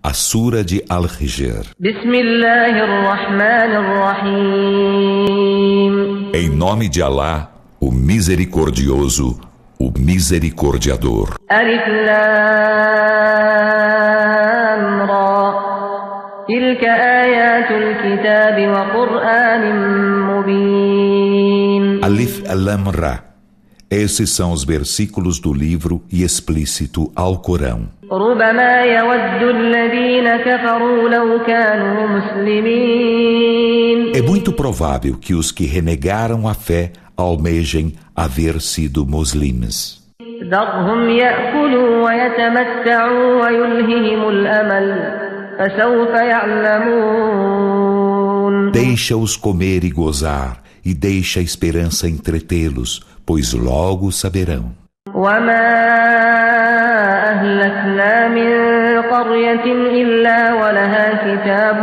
a Sura de Al-Hijr. Em nome de Alá, o Misericordioso, o Misericordiador. Alif Lam Ra. Tilka ayatul kitab wa Qur'anin mubin. Alif Lam Ra. Esses são os versículos do livro e explícito ao Corão. ربما يود الذين كفروا لو كانوا مسلمين. É muito provável que os que renegaram a fé almejem haver sido muçulmanos. ذرهم يأكلوا ويتمتعوا ويلههم الأمل فسوف يعلمون. Deixa-os comer e gozar, e deixa a esperança entretê-los, pois logo saberão. وما أهلكنا من قرية إلا ولها كتاب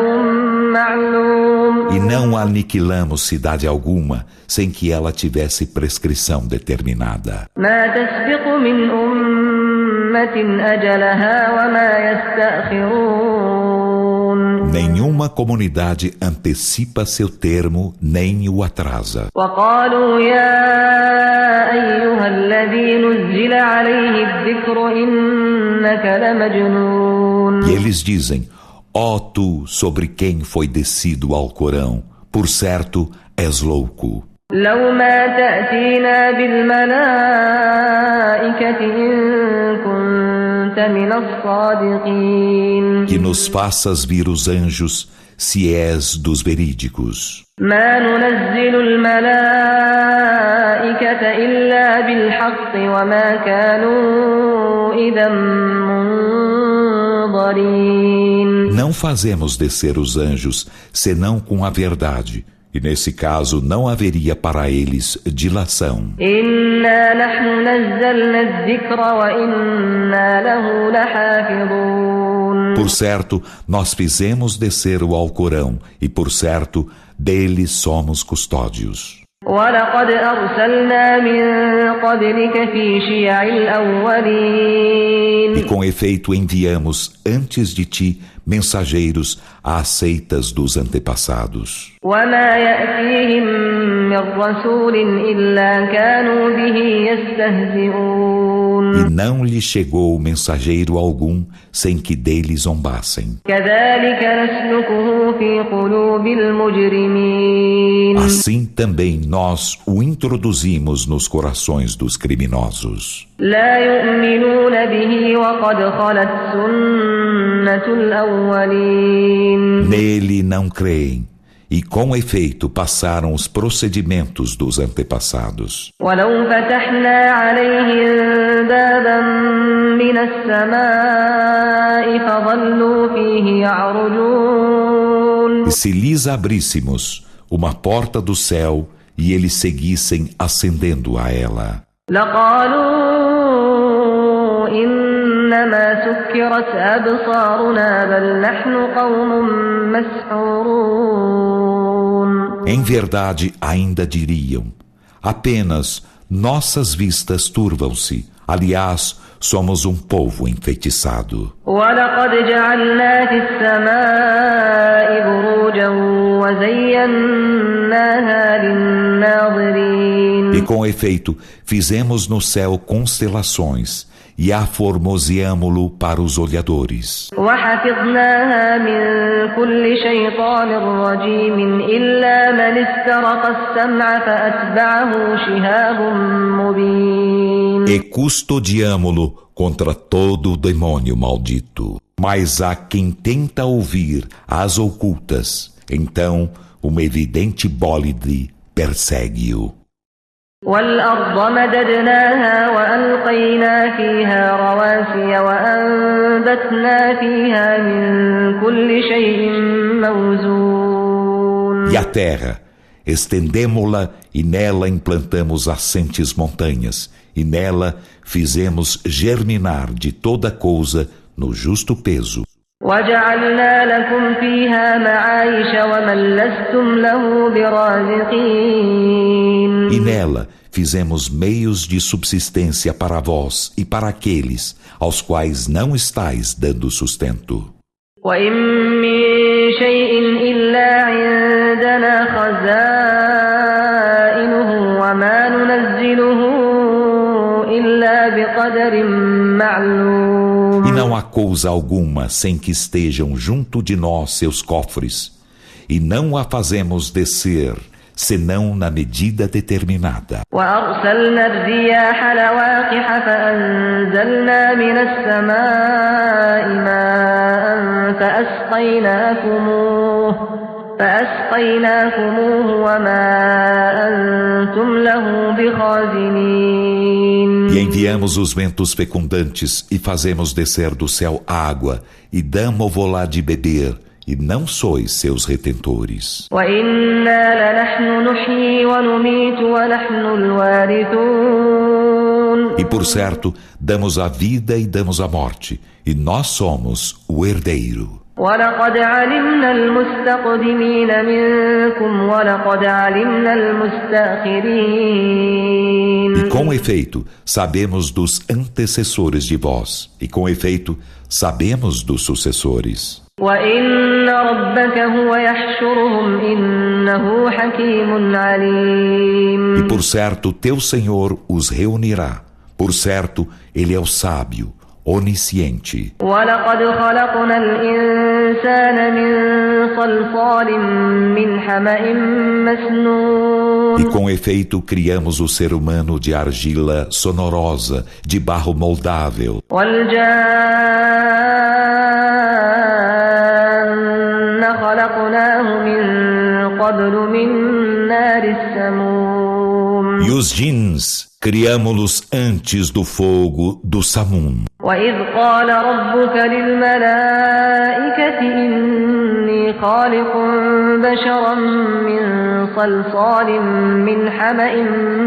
معلوم. E não aniquilamos cidade alguma sem que ela tivesse prescrição determinada. ما تسبق من أمة أجلها وما يستأخرون. Nenhuma comunidade antecipa seu termo nem o atrasa. وقالوا يا أيها الذي نزل عليه الذكر إنك لمجنون. E eles dizem: ó tu, sobre quem foi descido ao Corão, por certo és louco. لو ما تأتينا بالملائكة إن كنت من الصادقين. Que nos faças vir os anjos, se és dos verídicos. ما ننزل الملائكة إلا بالحق وما كانوا إذا منظرين. Não fazemos descer os anjos senão com a verdade, e nesse caso não haveria para eles dilação. إنا نحن نزلنا الذكر وإنا له لحافظون. Por certo, nós fizemos descer o Alcorão, e por certo, dele somos custódios. ولقد أرسلنا من قبلك في شيع الأولين. E com efeito enviamos antes de ti mensageiros às seitas dos antepassados. وما يأتيهم من رسول إلا كانوا به يستهزئون. E não lhe chegou mensageiro algum sem que dele zombassem. كذلك نسلكه في قلوب المجرمين. Assim também nós o introduzimos nos corações dos criminosos. لا يؤمنون به وقد خلت سنة الأولين. Nele não creem, e com efeito passaram os procedimentos dos antepassados. ولو فتحنا عليهم بابا من السماء فظلوا فيه يعرجون. E se lhes abríssemos uma porta do céu e eles seguissem ascendendo a ela, لقالوا إنما سكرت أبصارنا بل نحن قوم مسحورون. em verdade ainda diriam: apenas nossas vistas turvam-se, aliás, somos um povo enfeitiçado. ولقد جعلنا في السماء بروجا وزيناها للناظرين. E com efeito, fizemos no céu constelações e aformoseamo-lo para os olhadores. وحفظناها من كل شيطان رجيم إلا من استرق السمع فأتبعه شهاب مبين. E custodiamo-lo contra todo demônio maldito. Mas há quem tenta ouvir as ocultas, então uma evidente bólide persegue-o. والأرض مددناها وألقينا فيها رواسي وأنبتنا فيها من كل شيء موزون. E a terra, estendemo-la e nela implantamos assentes montanhas, e nela fizemos germinar de toda coisa no justo peso. وجعلنا لكم فيها معايش ومن لستم له برازقين. E nela fizemos meios de subsistência para vós e para aqueles aos quais não estais dando sustento. وإن من شيء إلا عندنا خزائنه وما ننزله إلا بقدر معلوم. E não há coisa alguma sem que estejam junto de nós seus cofres, e não a fazemos descer senão na medida determinada. وأرسلنا الرياح لواقح فأنزلنا من السماء ماء فأسقيناكموه وما أنتم له بخازنين. E enviamos os ventos fecundantes e fazemos descer do céu água e damo-vo-lá de beber, e não sois seus retentores. وإنا لنحن نحيي ونميت ونحن الوارثون. E por certo, damos a vida e damos a morte, e nós somos o herdeiro. ولقد علمنا المستقدمين منكم ولقد علمنا المستأخرين. E com efeito, sabemos dos antecessores de vós, e com efeito, sabemos dos sucessores. وإن ربك هو يحشرهم إنه حكيم عليم. E por certo, teu Senhor os reunirá. Por certo, Ele é o sábio, onisciente. وَلَقَدْ خَلَقْنَا الْإِنسَانَ مِنْ صَلْصَالٍ مِنْ حَمَإٍ مَسْنُونٍ. E com efeito criamos o ser humano de argila sonorosa, de barro moldável. وَالْجَانَّ خَلَقْنَاهُ مِنْ قَبْلُ مِنْ نَارِ السَّمُومِ. E os jins criamo-los antes do fogo do Samum. وَإِذْ قَالَ رَبُّكَ لِلْمَلَائِكَةِ إِنِّي خَالِقٌ بَشَرًا مِنْ صَلْصَالٍ مِنْ حَمَإٍ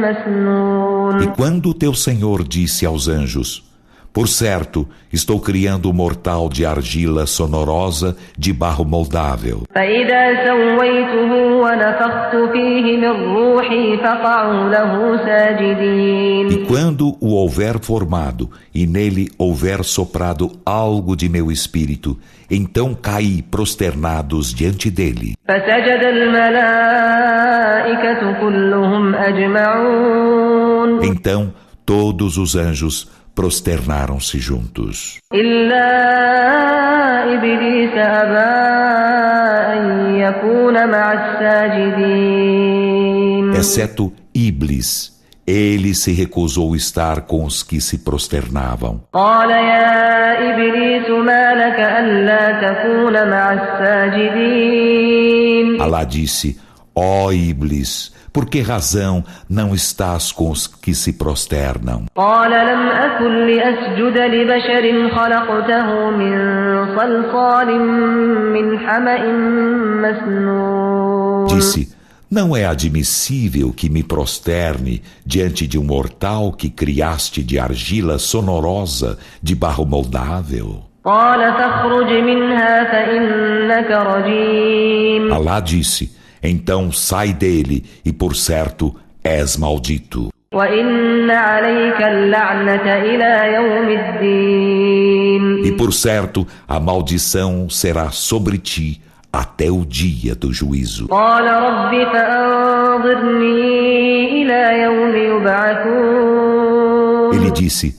مَسْنُونٍ. E quando teu Senhor disse aos anjos: por certo, estou criando um mortal de argila sonorosa, de barro moldável. فَإِذَا سَوَّيْتُهُ وَنَفَخْتُ فِيهِ مِنْ رُوحِي فَقَعُوا لَهُ سَاجِدِينَ. E quando o houver formado e nele houver soprado algo de meu espírito, então caí prosternados diante dele. فَسَجَدَ الْمَلَائِكَةُ كُلُّهُمْ أَجْمَعُونَ. Então todos os anjos prosternaram-se juntos. إِلَّا إِبْلِيسَ أَبَى أَن يَكُونَ مَعَ السَّاجِدِينَ. Exceto Iblis, ele se recusou estar com os que se prosternavam. قَالَ يَا إِبْلِيسُ مَا لَكَ أَلَّا تَكُونَ مَعَ السَّاجِدِينَ. Alá disse: ó Iblis, por que razão não estás com os que se prosternam? قَالَ لَمْ أَكُنْ لِأَسْجُدَ لِبَشَرٍ خَلَقْتَهُ مِنْ صَلْصَالٍ مِنْ حَمَإٍ مَسْنُونٍ. Disse: não é admissível que me prosterne diante de um mortal que criaste de argila sonorosa, de barro moldável. قَالَ فَاخْرُجْ مِنْهَا فَإِنَّكَ رَجِيمٌ. Alá disse: então sai dele, e por certo és maldito. وَإِنَّ عَلَيْكَ اللَّعْنَةَ إِلَى يَوْمِ الدِّينِ. E por certo a maldição será sobre ti até o dia do juízo. قَالَ رَبِّ فَأَنظِرْنِي إِلَى يَوْمِ يُبْعَثُونَ. Ele disse: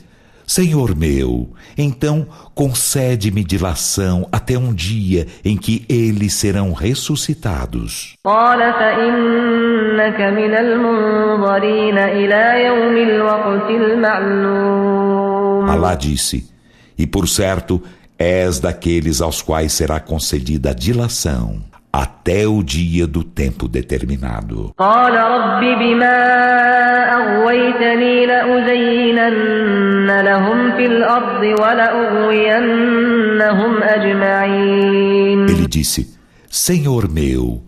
Senhor meu, então concede-me dilação até um dia em que eles serão ressuscitados. قَالَ فَإِنَّكَ مِنَ الْمُنظَرِينَ إِلَى يَوْمِ الْوَقْتِ الْمَعْلُومِ. Alá disse: e por certo és daqueles aos quais será concedida dilação até o dia do tempo determinado. قَالَ رَبِّ بِمَا أَغْوَيْتَنِي لَأُزَيِّنَنَّ لَهُمْ فِي الْأَرْضِ وَلَأُغْوِيَنَّهُمْ أَجْمَعِينَ. Ele disse: Senhor meu,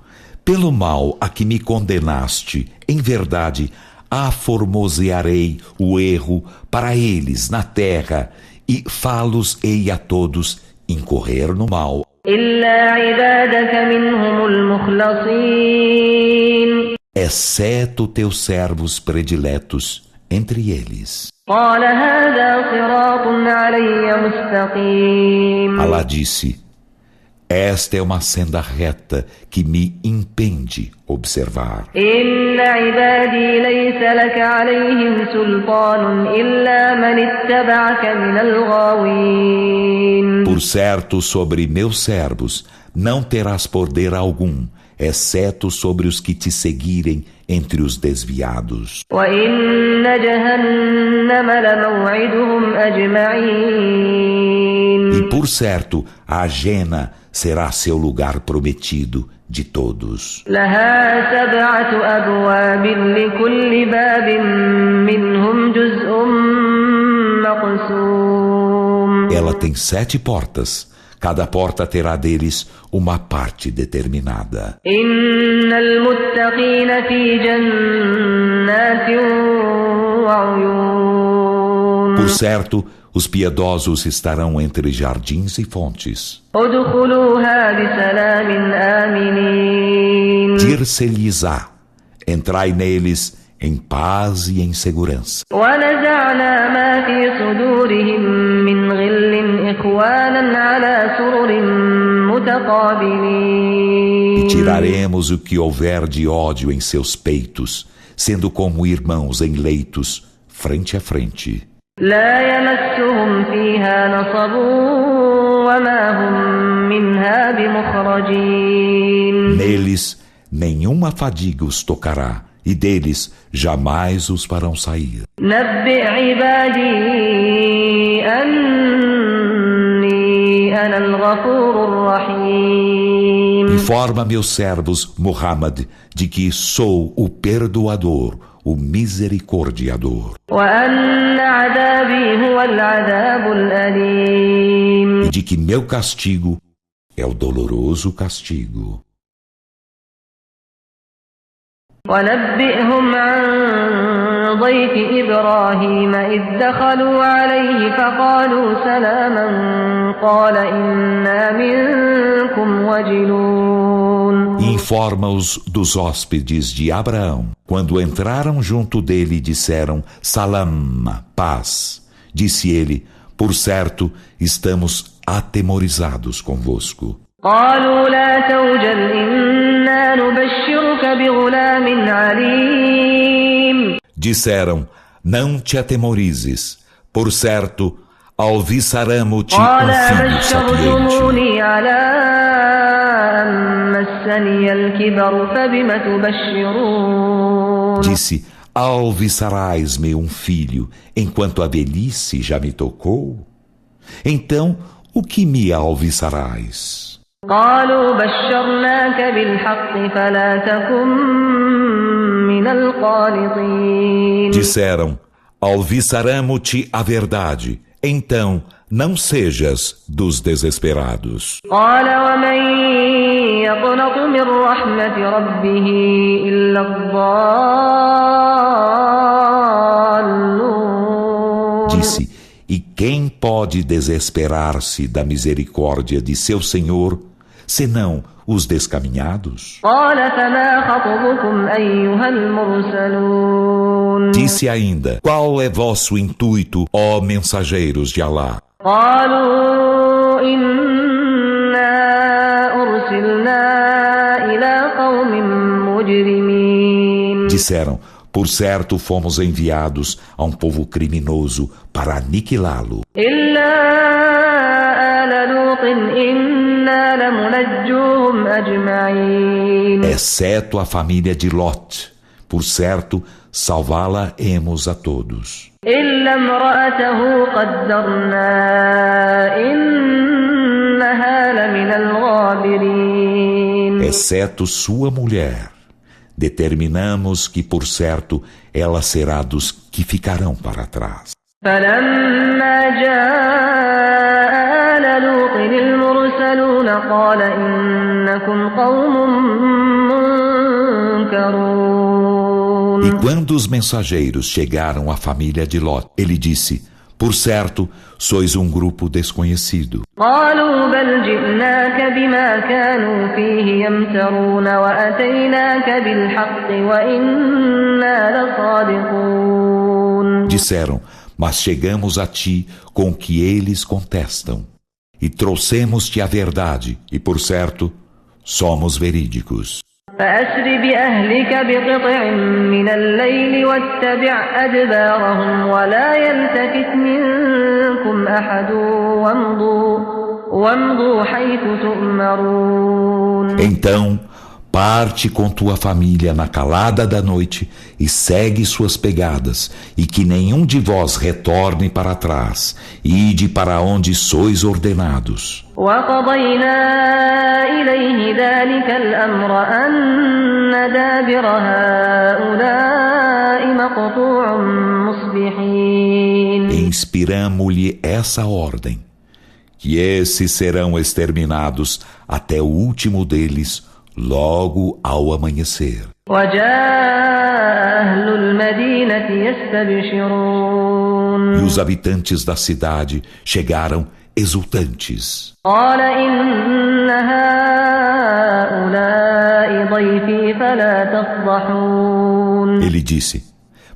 pelo mal a que me condenaste, em verdade, aformosearei o erro para eles na terra e fá-los-ei a todos incorrer no mal. إِلَّا عِبَادَكَ مِنْهُمُ الْمُخْلَصِينَ. Exceto teus servos prediletos entre eles. قَالَ هَذَا صِرَاطٌ عَلَيَّ مُسْتَقِيمٌ. Alá disse: Esta é uma senda reta que me impede observar. إن عبادي ليس لك عليهم سلطان إلا من اتبعك من الغاوين. Por certo, sobre meus servos não terás poder algum, exceto sobre os que te seguirem entre os desviados. وإن جهنم لموعدهم أجمعين. E por certo, a Jena será seu lugar prometido de todos. لها 7 أبواب لكل باب منهم جزء مقسوم. Ela tem 7 portas. Cada porta terá deles uma parte determinada. إن المتقين في جنات وعيون. Por certo, os piedosos estarão entre jardins e fontes. ادخلوها بسلام آمنين. Dir-se-lhes-á: entrai neles em paz e em segurança. ونزعنا ما في صدورهم من غل إخوانا على سرر متقابلين. E tiraremos o que houver de ódio em seus peitos, sendo como irmãos em leitos, frente a frente. لا يمسهم فيها نصب وما هم منها بمخرجين. Neles nenhuma fadiga os tocará, e deles jamais os farão sair. نبئ عبادي أني أنا الغفور الرحيم. Informa meus servos, Muhammad, de que sou o perdoador, o misericordiador. وأن عذابي هو العذاب الأليم. E de que meu castigo é o doloroso castigo. ونبئهم عن ضيف إبراهيم إذ دخلوا عليه فقالوا سلاما قال إنا منكم وجلون. Informa-os dos hóspedes de Abraão. Quando entraram junto dele e disseram Salam, paz. Disse ele, por certo, estamos atemorizados convosco. قالوا لا توجل إنا نبشرك بغلام عليم. Disseram, não te atemorizes. Por certo, alviçaramo-te قال filho sapiente. بشرتموني على أن مسني الكبر فبم تبشرون. Disse, alviçarás-me filho, enquanto a velhice já me tocou? Então, o que me alviçarás? قالوا بشرناك بالحق فلا تكن من القانطين. Disseram, alviçaramo-te a verdade, então não sejas dos desesperados. قال ومن يقنط من رحمة ربه إلا الضالون. Disse, e quem pode desesperar-se da misericórdia de seu Senhor, senão os descaminhados? قال فما خطبكم أيها المرسلون. Disse ainda, qual é vosso intuito, ó mensageiros de Alá? قالوا إنا أرسلنا إلى قوم مجرمين. Disseram, por certo fomos enviados a um povo criminoso para aniquilá-lo. إلا آل لوط إنا لمنجوهم أجمعين. Exceto a família de Lot. Por certo, salvá-la-emos a todos. إلا امرأته قدرنا إنها لمن الغابرين. Exceto sua mulher. Determinamos que, por certo, ela será dos que ficarão para trás. فلما جاء آل لوط المرسلون قال إنكم قوم منكرون. E quando os mensageiros chegaram à família de Lot, ele disse, por certo, sois um grupo desconhecido. قالوا بل جئناك بما كانوا فيه يمترون وأتيناك بالحق وإنا لصادقون. Disseram, mas chegamos a ti com o que eles contestam. e trouxemos-te a verdade, e por certo, somos verídicos. فأسر بأهلك بقطع من الليل واتبع أدبارهم ولا يلتفت منكم أحد وامضوا حيث تؤمرون. Então, parte com tua família na calada da noite e segue suas pegadas, e que nenhum de vós retorne para trás, e ide para onde sois ordenados. وقضينا إليه ذلك الأمر أن دابر هؤلاء مقطوع مصبحين. Inspiramo-lhe essa ordem, que esses serão exterminados até o último deles, logo ao amanhecer. وجاء أهل المدينة يستبشرون. E os habitantes da cidade chegaram exultantes. قال إن هؤلاء ضيفي فلا تفضحون. Ele disse: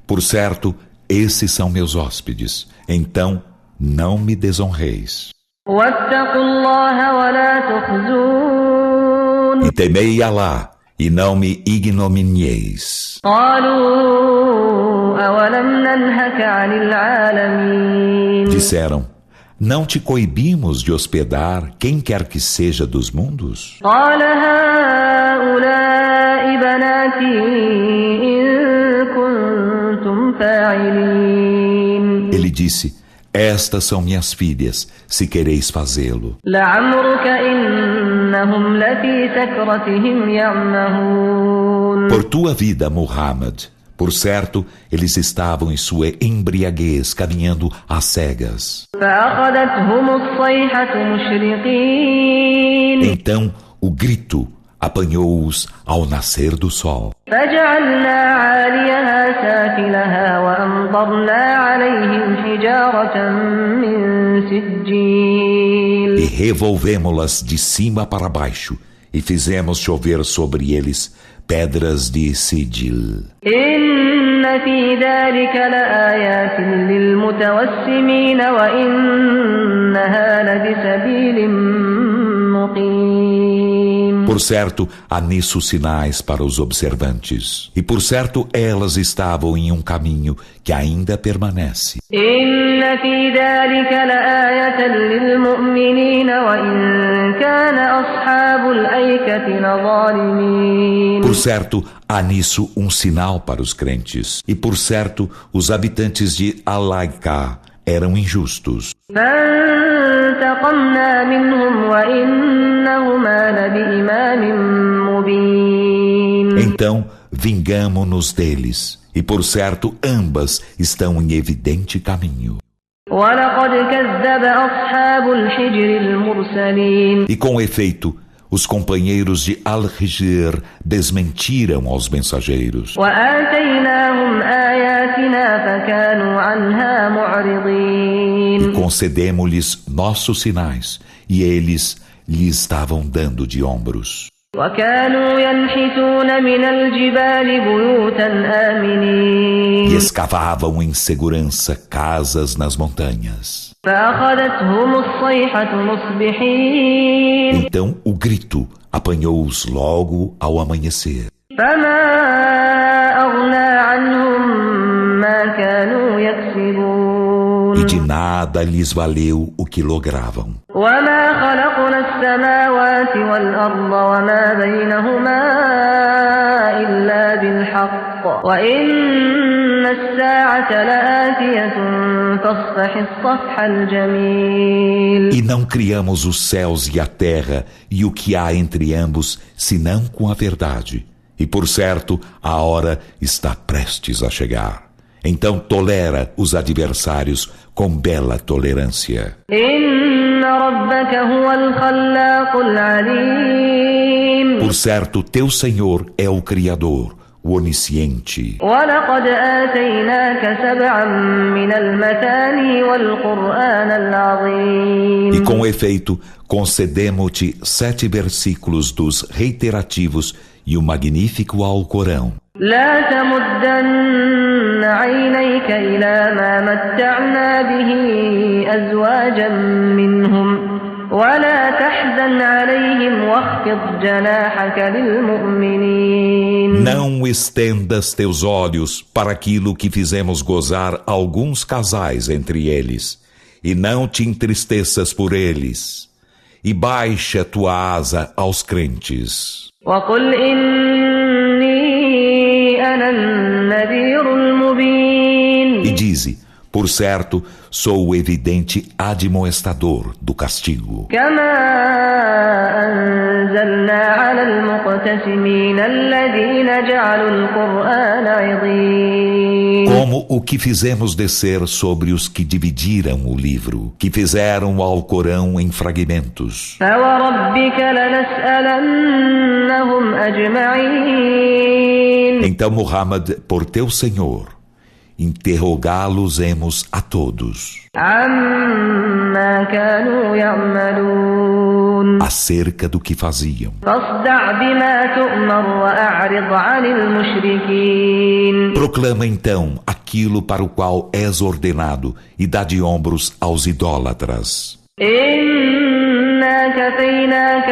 por certo, esses são meus hóspedes, então não me desonreis. واتقوا الله ولا تخزون. E temei Alá, e não me ignominieis. قالوا أولم ننهك عن العالمين. Disseram: não te coibimos de hospedar quem quer que seja dos mundos? قال هؤلاء بناتي إن كنتم فاعلين. Ele disse: estas são minhas filhas, se quereis fazê-lo. لعمرك إنهم لفي سكرتهم يعمهون. Por tua vida, Muhammad, por certo, eles estavam em sua embriaguez, caminhando às cegas. فأخذتهم الصيحة مشرقين. Então o grito apanhou-os ao nascer do sol. فجعلنا عاليها سافلها وأمطرنا عليهم حجارة من سجيل. E revolvemo-las de cima para baixo, e fizemos chover sobre eles pedras de Sijil. إن في ذلك لآيات للمتوسمين وإنها لبسبيل مقيم. Por certo, há nisso sinais para os observantes. E por certo, elas estavam em um caminho que ainda permanece. إن في ذلك لآية للمؤمنين وإن كان أصحاب الأيكة لظالمين. Por certo, há nisso um sinal para os crentes. E por certo, os habitantes de Al-Laika eram injustos. فانتقمنا منهم وإنهما لبإمام مبين. Então, vingamo-nos deles. E por certo, ambas estão em evidente caminho. ولقد كذب أصحاب الحجر المرسلين. E com efeito, os companheiros de Al-Hijr desmentiram aos mensageiros. وآتيناهم آياتنا فكانوا عنها معرضين. E concedemos-lhes nossos sinais, e eles lhe estavam dando de ombros. وكانوا ينحتون من الجبال بيوتا آمنين. E escavavam em segurança casas nas montanhas. فأخذتهم الصيحة مصبحين. Então o grito apanhou-os logo ao amanhecer. فما أغنى عنهم ما كانوا يكسبون. E de nada lhes valeu o que logravam. وما خلقنا السماوات والأرض وما بينهما إلا بالحق وإن الساعة لآتية فاصفح الصفح الجميل. E não criamos os céus e a terra e o que há entre ambos, senão com a verdade. E por certo, a hora está prestes a chegar. Então tolera os adversários com bela tolerância. إن ربك هو الخلاق العليم. Por certo, teu Senhor é o Criador, o Onisciente. ولقد آتيناك سبعا من المثاني والقرآن العظيم. E com efeito, concedemo-te 7 versículos dos reiterativos e o magnífico Alcorão. لا تمدن عينيك إلى ما متعنا به أزواجا منهم ولا تحزن عليهم واخفض جناحك للمؤمنين. Não estendas teus olhos para aquilo que fizemos gozar alguns casais entre eles, e não te entristeças por eles, e baixa tua asa aos crentes. وقل إني أنا النذير المبين. E dize, por certo, sou o evidente admoestador do castigo. كما أنزلنا على المقتسمين الذين جعلوا القرآن عضين. Como o que fizemos descer sobre os que dividiram o livro, que fizeram o Alcorão em fragmentos. فوربك لنسألنهم أجمعين. Então, Muhammad, por teu Senhor, interrogá-los-emos a todos عما كانوا يعملون. acerca do que faziam. فاصدع بما تؤمر وأعرض عن المشركين. Proclama então aquilo para o qual és ordenado e dá de ombros aos idólatras. إنا كفيناك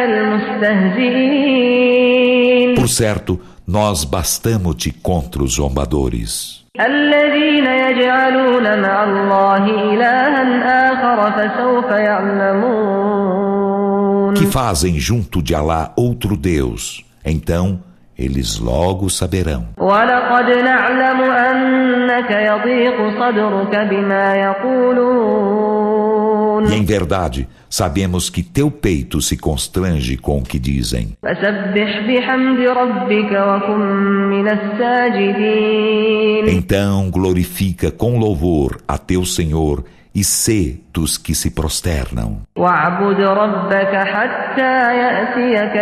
المستهزئين. Por certo, nós bastamo-te contra os zombadores, الذين يجعلون مع الله إلها آخر فسوف يعلمون. que fazem junto de Alá outro Deus. Então, eles logo saberão. ولقد نعلم أنك يضيق صدرك بما يقولون. E em verdade, sabemos que teu peito se constrange com o que dizem. فسبح بحمد ربك وكن من الساجدين. Então glorifica com louvor a teu Senhor e sê dos que se prosternam. واعبد ربك حتى يأتيك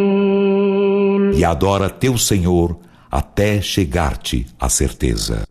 اليقين. E adora teu Senhor até chegar-te a certeza.